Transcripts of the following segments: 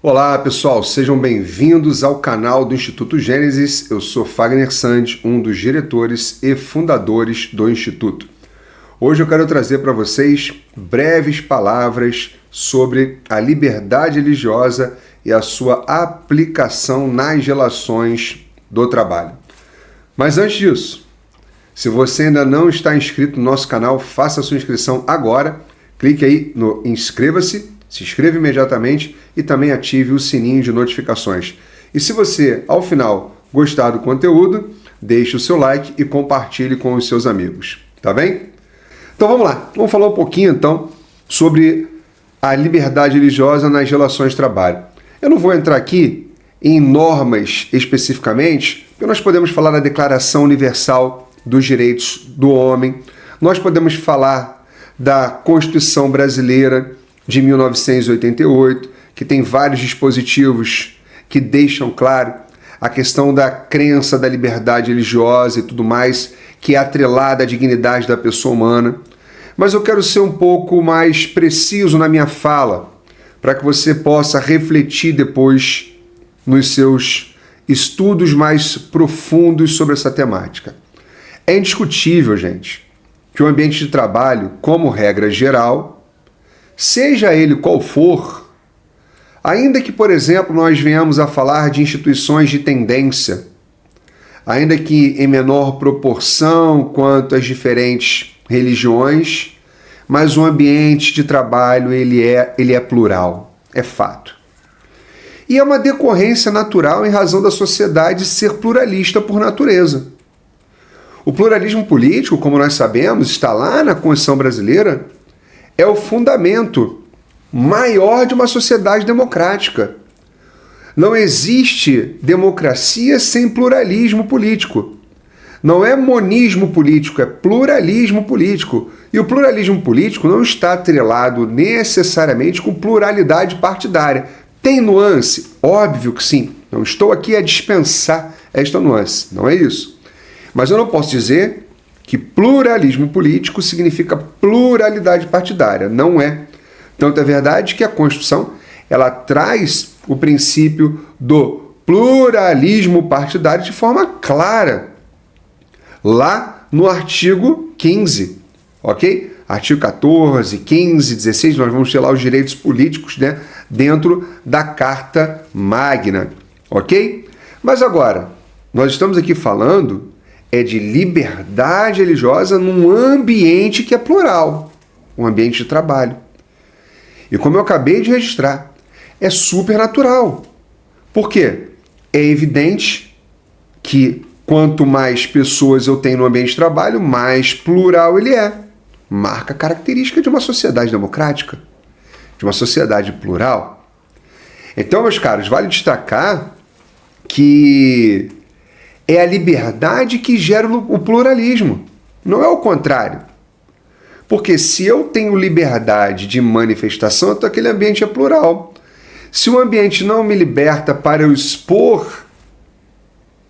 Olá pessoal, sejam bem-vindos ao canal do Instituto Gênesis. Eu sou Fagner Sand, um dos diretores e fundadores do Instituto. Hoje eu quero trazer para vocês breves palavras sobre a liberdade religiosa e a sua aplicação nas relações do trabalho. Mas antes disso, se você ainda não está inscrito no nosso canal, faça a sua inscrição agora. Clique aí no inscreva-se, se inscreva imediatamente e também ative o sininho de notificações. E se você, ao final, gostar do conteúdo, deixe o seu like e compartilhe com os seus amigos, tá bem? Então vamos lá, vamos falar um pouquinho então sobre a liberdade religiosa nas relações de trabalho. Eu não vou entrar aqui em normas especificamente, porque nós podemos falar da Declaração Universal dos Direitos do Homem, nós podemos falar da Constituição Brasileira de 1988, que tem vários dispositivos que deixam claro a questão da crença da liberdade religiosa e tudo mais, que é atrelada à dignidade da pessoa humana. Mas eu quero ser um pouco mais preciso na minha fala, para que você possa refletir depois nos seus estudos mais profundos sobre essa temática. É indiscutível, gente, que o ambiente de trabalho, como regra geral, seja ele qual for, ainda que, por exemplo, nós venhamos a falar de instituições de tendência, ainda que em menor proporção quanto às diferentes religiões, mas o ambiente de trabalho ele é plural, é fato. E é uma decorrência natural em razão da sociedade ser pluralista por natureza. O pluralismo político, como nós sabemos, está lá na Constituição Brasileira, é o fundamento maior de uma sociedade democrática. Não existe democracia sem pluralismo político. Não é monismo político, é pluralismo político. E o pluralismo político não está atrelado necessariamente com pluralidade partidária. Tem nuance? Óbvio que sim. Não estou aqui a dispensar esta nuance. Não é isso. Mas eu não posso dizer que pluralismo político significa pluralidade partidária. Não é. Tanto é verdade que a Constituição ela traz o princípio do pluralismo partidário de forma clara, lá no artigo 15, ok? Artigo 14, 15, 16, nós vamos ter lá os direitos políticos, né, dentro da Carta Magna, ok? Mas agora, nós estamos aqui falando de liberdade religiosa num ambiente que é plural, um ambiente de trabalho. E como eu acabei de registrar, é supernatural. Por quê? É evidente que quanto mais pessoas eu tenho no ambiente de trabalho, mais plural ele é. Marca a característica de uma sociedade democrática, de uma sociedade plural. Então, meus caros, vale destacar que é a liberdade que gera o pluralismo, não é o contrário. Porque se eu tenho liberdade de manifestação, então aquele ambiente é plural. Se o ambiente não me liberta para eu expor,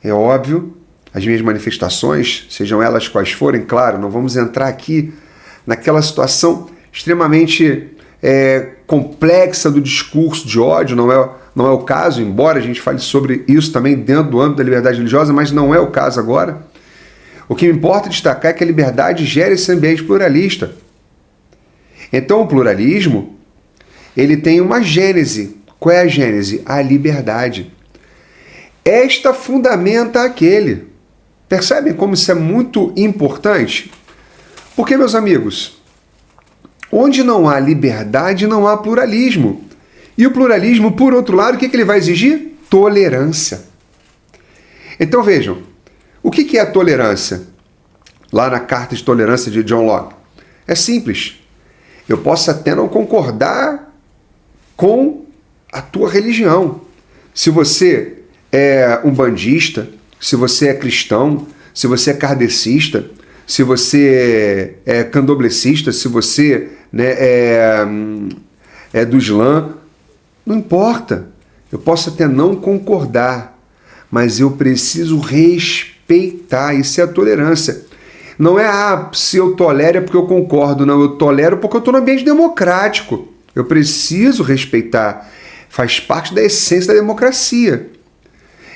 é óbvio, as minhas manifestações, sejam elas quais forem, claro, não vamos entrar aqui naquela situação extremamente complexa do discurso de ódio, não é o caso, embora a gente fale sobre isso também dentro do âmbito da liberdade religiosa, mas não é o caso agora. O que me importa destacar é que a liberdade gera esse ambiente pluralista. Então o pluralismo, ele tem uma gênese. Qual é a gênese? A liberdade. Esta fundamenta aquele. Percebem como isso é muito importante? Porque, meus amigos, onde não há liberdade, não há pluralismo. E o pluralismo, por outro lado, o que ele vai exigir? Tolerância. Então vejam, o que é a tolerância? Lá na Carta de Tolerância de John Locke. É simples. Eu posso até não concordar com a tua religião. Se você é umbandista, se você é cristão, se você é kardecista, se você é candomblessista, se você, né, é do Islã, não importa. Eu posso até não concordar, mas eu preciso respeitar. Isso é a tolerância. Não é, se eu tolero é porque eu concordo. Não, eu tolero porque eu estou no ambiente democrático. Eu preciso respeitar. Faz parte da essência da democracia.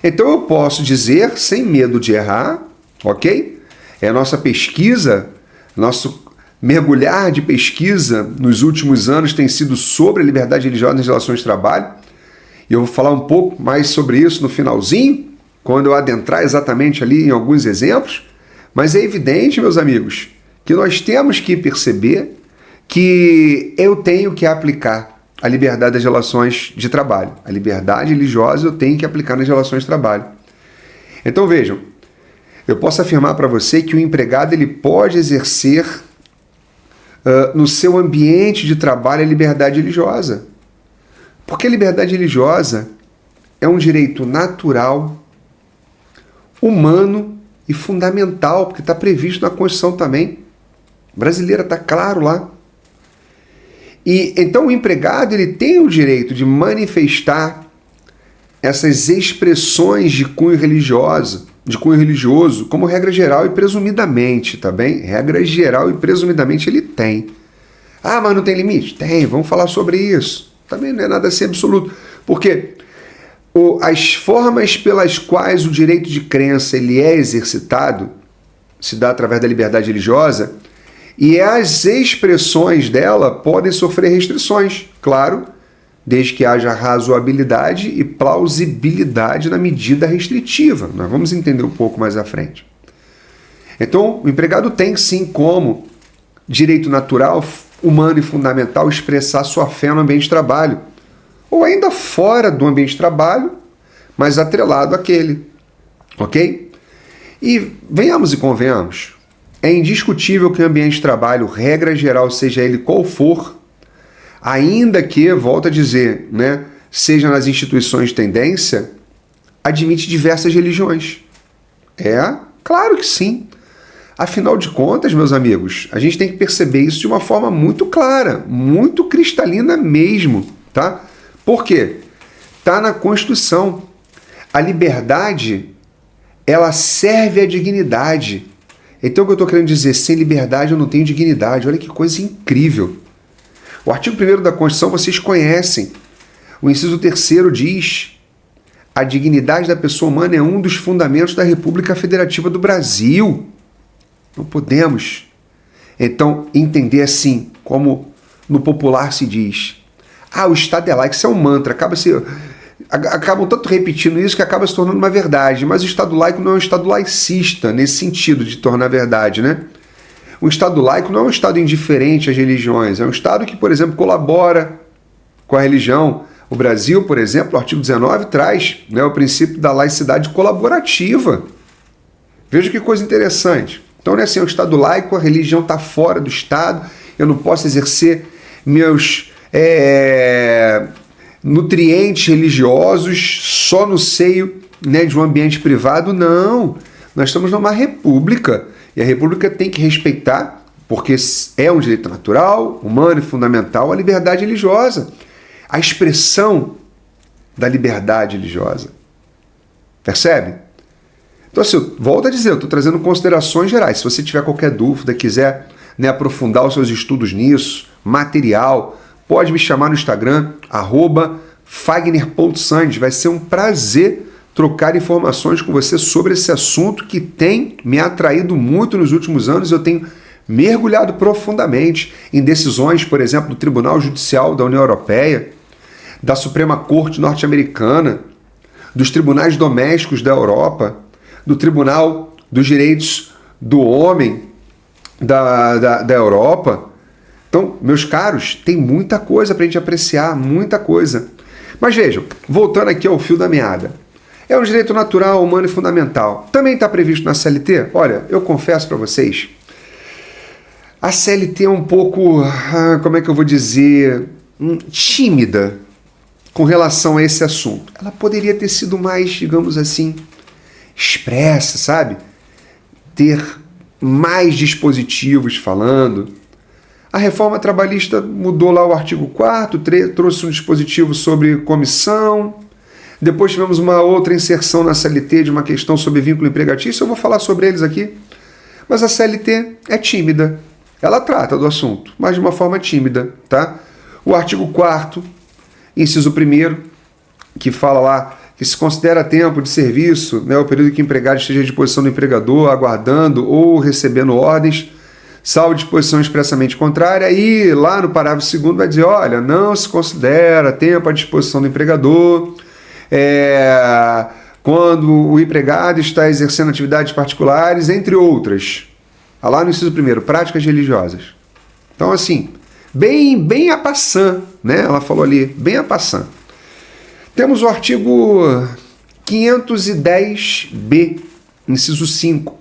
Então eu posso dizer, sem medo de errar, ok? É a nossa pesquisa, nosso mergulhar de pesquisa nos últimos anos tem sido sobre a liberdade religiosa nas relações de trabalho. E eu vou falar um pouco mais sobre isso no finalzinho, quando eu adentrar exatamente ali em alguns exemplos. Mas é evidente, meus amigos, que nós temos que perceber que eu tenho que aplicar a liberdade das relações de trabalho. A liberdade religiosa eu tenho que aplicar nas relações de trabalho. Então vejam, eu posso afirmar para você que o empregado ele pode exercer no seu ambiente de trabalho a liberdade religiosa. Porque a liberdade religiosa é um direito natural, humano e fundamental, porque está previsto na Constituição também. Brasileira, está claro lá. E então o empregado ele tem o direito de manifestar essas expressões de cunho religioso, como regra geral e presumidamente, tá bem? Regra geral e presumidamente ele tem. Ah, mas não tem limite? Tem, vamos falar sobre isso. Também não é nada assim absoluto. Porque as formas pelas quais o direito de crença ele é exercitado se dá através da liberdade religiosa e as expressões dela podem sofrer restrições, claro, desde que haja razoabilidade e plausibilidade na medida restritiva. Nós vamos entender um pouco mais à frente. Então, o empregado tem sim como direito natural, humano e fundamental expressar sua fé no ambiente de trabalho, ou ainda fora do ambiente de trabalho, mas atrelado àquele, ok? E venhamos e convenhamos, é indiscutível que o ambiente de trabalho, regra geral, seja ele qual for, ainda que, volto a dizer, né, seja nas instituições de tendência, admite diversas religiões. É, claro que sim. Afinal de contas, meus amigos, a gente tem que perceber isso de uma forma muito clara, muito cristalina mesmo, tá? Por quê? Está na Constituição. A liberdade, ela serve à dignidade. Então o que eu estou querendo dizer, sem liberdade eu não tenho dignidade. Olha que coisa incrível. O artigo 1º da Constituição vocês conhecem. O inciso 3º diz: a dignidade da pessoa humana é um dos fundamentos da República Federativa do Brasil. Não podemos, então, entender assim, como no popular se diz. Ah, o Estado é laico, isso é um mantra. Acabam tanto repetindo isso que acaba se tornando uma verdade. Mas o Estado laico não é um Estado laicista, nesse sentido de tornar verdade, né? O Estado laico não é um Estado indiferente às religiões. É um Estado que, por exemplo, colabora com a religião. O Brasil, por exemplo, o artigo 19 traz, né, o princípio da laicidade colaborativa. Veja que coisa interessante. Então, não é assim, o Estado laico, a religião está fora do Estado, eu não posso exercer meus nutrientes religiosos só no seio, né, de um ambiente privado. Não, nós estamos numa república e a república tem que respeitar, porque é um direito natural, humano e fundamental, a liberdade religiosa, a expressão da liberdade religiosa. Percebe? Então, assim, volto a dizer, eu estou trazendo considerações gerais. Se você tiver qualquer dúvida, quiser, né, aprofundar os seus estudos nisso, material, pode me chamar no Instagram, @fagner.sandes. Vai ser um prazer trocar informações com você sobre esse assunto que tem me atraído muito nos últimos anos. Eu tenho mergulhado profundamente em decisões, por exemplo, do Tribunal Judicial da União Europeia, da Suprema Corte Norte-Americana, dos tribunais domésticos da Europa, do Tribunal dos Direitos do Homem da Europa. Então, meus caros, tem muita coisa para a gente apreciar, muita coisa. Mas vejam, voltando aqui ao fio da meada. É um direito natural, humano e fundamental. Também está previsto na CLT? Olha, eu confesso para vocês, a CLT é um pouco, como é que eu vou dizer, tímida com relação a esse assunto. Ela poderia ter sido mais, digamos assim, expressa, sabe? Ter mais dispositivos falando. A reforma trabalhista mudou lá o artigo 4º, trouxe um dispositivo sobre comissão. Depois tivemos uma outra inserção na CLT de uma questão sobre vínculo empregatício. Eu vou falar sobre eles aqui. Mas a CLT é tímida. Ela trata do assunto, mas de uma forma tímida, tá? O artigo 4º, inciso 1º, que fala lá que se considera tempo de serviço, né, o período que o empregado esteja à disposição do empregador, aguardando ou recebendo ordens, salvo disposição expressamente contrária, e lá no parágrafo 2º vai dizer, olha, não se considera tempo à disposição do empregador quando o empregado está exercendo atividades particulares, entre outras. Lá no inciso 1º, práticas religiosas. Então, assim, bem a passant, né? Ela falou ali, bem a passant. Temos o artigo 510b, inciso 5,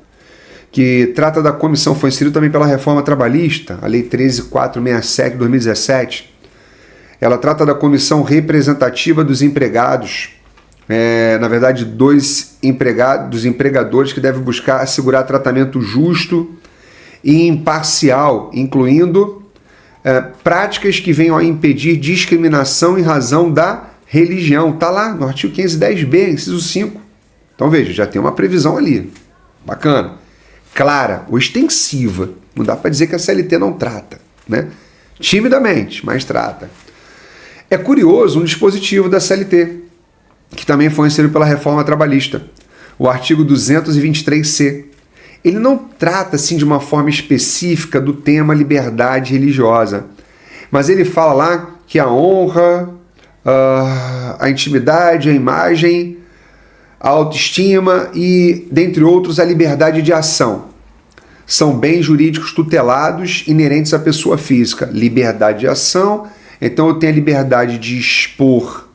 que trata da comissão, foi inserido também pela reforma trabalhista, a Lei 13.467 de 2017. Ela trata da comissão representativa dos empregados, na verdade, dos empregadores que devem buscar assegurar tratamento justo e imparcial, incluindo práticas que venham a impedir discriminação em razão da religião. Está lá no artigo 510b, inciso 5. Então veja, já tem uma previsão ali. Bacana. Clara, ostensiva. Não dá para dizer que a CLT não trata, né? Timidamente, mas trata. É curioso um dispositivo da CLT, que também foi inserido pela reforma trabalhista, o artigo 223C. Ele não trata assim de uma forma específica do tema liberdade religiosa, mas ele fala lá que a honra, a intimidade, a imagem, a autoestima e, dentre outros, a liberdade de ação são bens jurídicos tutelados inerentes à pessoa física. Liberdade de ação, então eu tenho a liberdade de expor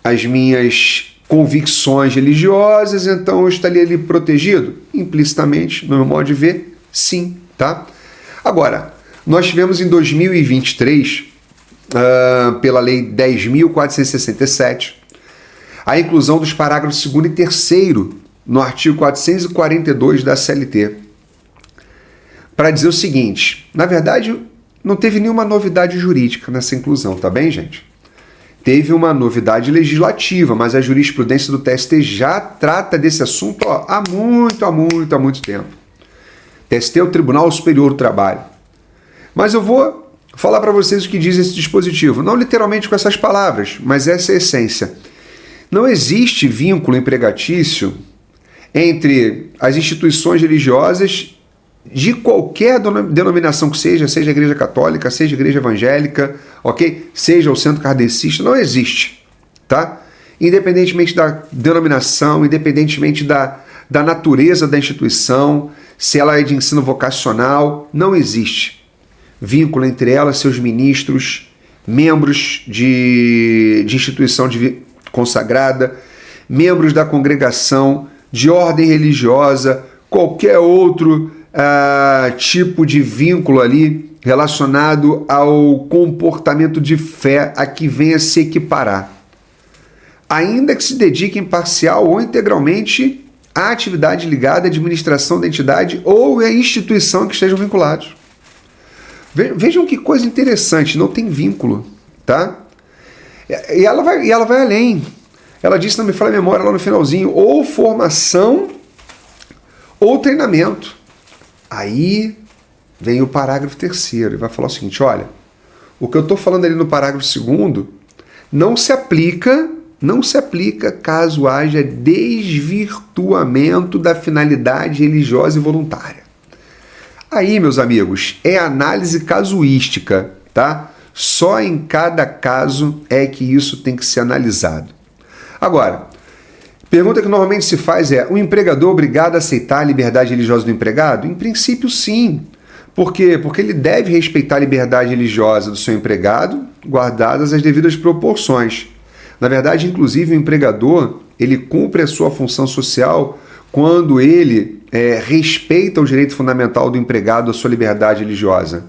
as minhas convicções religiosas, então eu estaria ali protegido? Implicitamente, no meu modo de ver, sim, tá? Agora, nós tivemos em 2023, pela Lei 10.467, a inclusão dos parágrafos 2º e 3º no artigo 442 da CLT, para dizer o seguinte, na verdade, não teve nenhuma novidade jurídica nessa inclusão, tá bem, gente? Teve uma novidade legislativa, mas a jurisprudência do TST já trata desse assunto há muito tempo. TST é o Tribunal Superior do Trabalho. Mas eu vou falar para vocês o que diz esse dispositivo, não literalmente com essas palavras, mas essa é a essência. Não existe vínculo empregatício entre as instituições religiosas de qualquer denominação que seja a Igreja Católica, seja a Igreja Evangélica, ok? Seja o Centro Kardecista, não existe, tá? Independentemente da denominação, independentemente da natureza da instituição, se ela é de ensino vocacional, não existe vínculo entre elas, seus ministros, membros de instituição consagrada, membros da congregação, de ordem religiosa, qualquer outro tipo de vínculo ali relacionado ao comportamento de fé a que venha se equiparar, ainda que se dedique imparcial ou integralmente à atividade ligada à administração da entidade ou à instituição a que estejam vinculados. Vejam que coisa interessante, não tem vínculo, tá? E ela vai além. Ela disse, não me falha a memória lá no finalzinho, ou formação ou treinamento. Aí vem o parágrafo 3º e vai falar o seguinte, olha, o que eu estou falando ali no parágrafo 2º não se aplica caso haja desvirtuamento da finalidade religiosa e voluntária. Aí, meus amigos, é análise casuística, tá? Só em cada caso é que isso tem que ser analisado. Agora, pergunta que normalmente se faz é, o empregador é obrigado a aceitar a liberdade religiosa do empregado? Em princípio, sim. Por quê? Porque ele deve respeitar a liberdade religiosa do seu empregado, guardadas as devidas proporções. Na verdade, inclusive, o empregador, ele cumpre a sua função social quando ele respeita o direito fundamental do empregado à sua liberdade religiosa.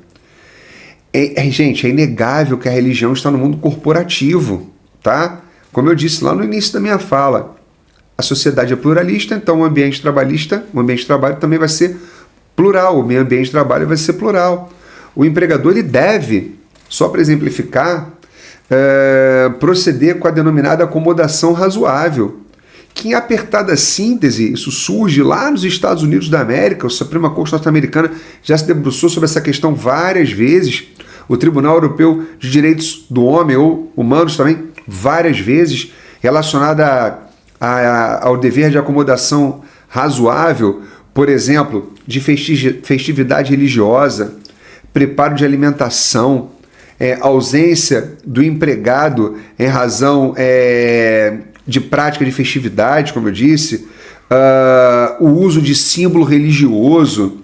Gente, é inegável que a religião está no mundo corporativo, tá? Como eu disse lá no início da minha fala, a sociedade é pluralista, então o ambiente de trabalho também vai ser plural, o meio ambiente de trabalho vai ser plural. O empregador ele deve, só para exemplificar, proceder com a denominada acomodação razoável, que em apertada síntese, isso surge lá nos Estados Unidos da América, a Suprema Corte norte-americana já se debruçou sobre essa questão várias vezes, o Tribunal Europeu de Direitos do Homem, ou Humanos também, várias vezes relacionada ao dever de acomodação razoável, por exemplo, de festividade religiosa, preparo de alimentação, ausência do empregado em razão de prática de festividade, como eu disse, o uso de símbolo religioso,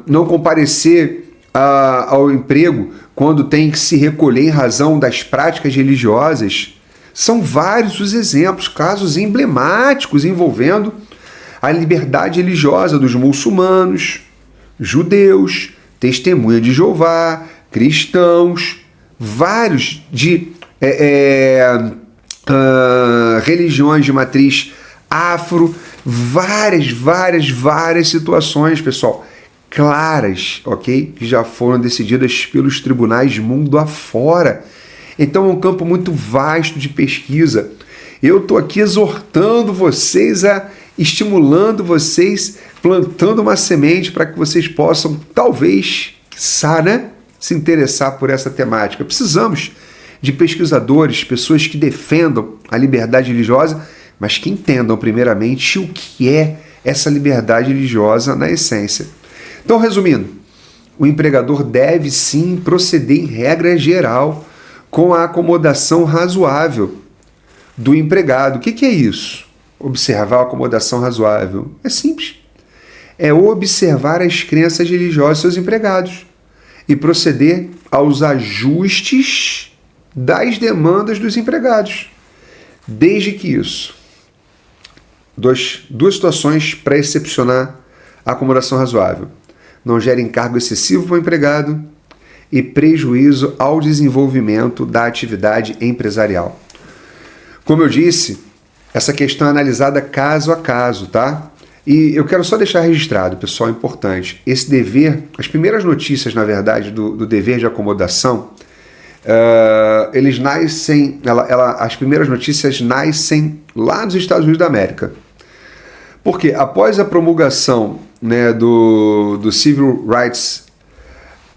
não comparecer ao emprego quando tem que se recolher em razão das práticas religiosas. São vários os exemplos, casos emblemáticos envolvendo a liberdade religiosa dos muçulmanos, judeus, testemunha de Jeová, cristãos, vários de religiões de matriz afro, várias situações, pessoal, claras, ok? Que já foram decididas pelos tribunais mundo afora. Então é um campo muito vasto de pesquisa. Eu estou aqui exortando vocês, estimulando vocês, plantando uma semente para que vocês possam, talvez, quiçá, né, se interessar por essa temática. Precisamos de pesquisadores, pessoas que defendam a liberdade religiosa, mas que entendam primeiramente o que é essa liberdade religiosa na essência. Então, resumindo, o empregador deve sim proceder em regra geral com a acomodação razoável do empregado. O que é isso? Observar a acomodação razoável. É simples. É observar as crenças religiosas dos seus empregados e proceder aos ajustes das demandas dos empregados. Desde que isso. Duas situações para excepcionar a acomodação razoável. Não gera encargo excessivo para o empregado e prejuízo ao desenvolvimento da atividade empresarial. Como eu disse, essa questão é analisada caso a caso, tá? E eu quero só deixar registrado, pessoal, importante, esse dever, as primeiras notícias, na verdade, do dever de acomodação, eles nascem, as primeiras notícias nascem lá nos Estados Unidos da América. Porque após a promulgação, né, do Civil Rights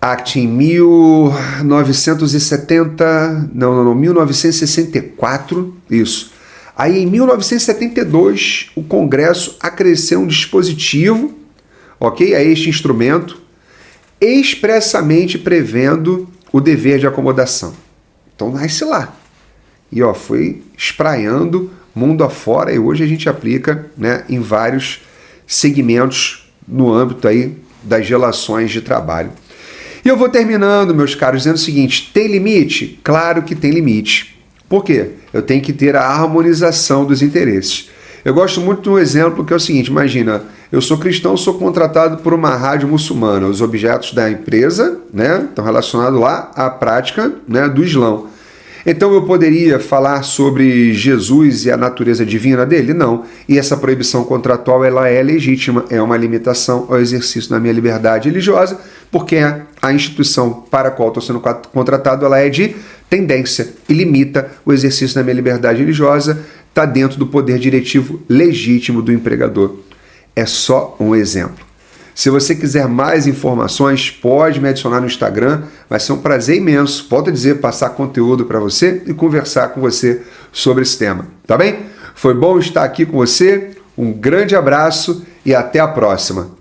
Act em 1964, isso. Aí em 1972, o Congresso acresceu um dispositivo, ok, a este instrumento, expressamente prevendo o dever de acomodação. Então nasce lá. E foi espraiando mundo afora e hoje a gente aplica, né, em vários segmentos no âmbito aí das relações de trabalho. E eu vou terminando, meus caros, dizendo o seguinte: tem limite? Claro que tem limite. Por quê? Eu tenho que ter a harmonização dos interesses. Eu gosto muito de um exemplo que é o seguinte: imagina, eu sou cristão, sou contratado por uma rádio muçulmana, os objetos da empresa, né, estão relacionados lá à prática, né, do Islã. Então eu poderia falar sobre Jesus e a natureza divina dele? Não. E essa proibição contratual ela é legítima, é uma limitação ao exercício da minha liberdade religiosa, porque a instituição para a qual estou sendo contratado ela é de tendência e limita o exercício da minha liberdade religiosa, está dentro do poder diretivo legítimo do empregador. É só um exemplo. Se você quiser mais informações, pode me adicionar no Instagram. Vai ser um prazer imenso, volto a dizer, passar conteúdo para você e conversar com você sobre esse tema. Tá bem? Foi bom estar aqui com você. Um grande abraço e até a próxima.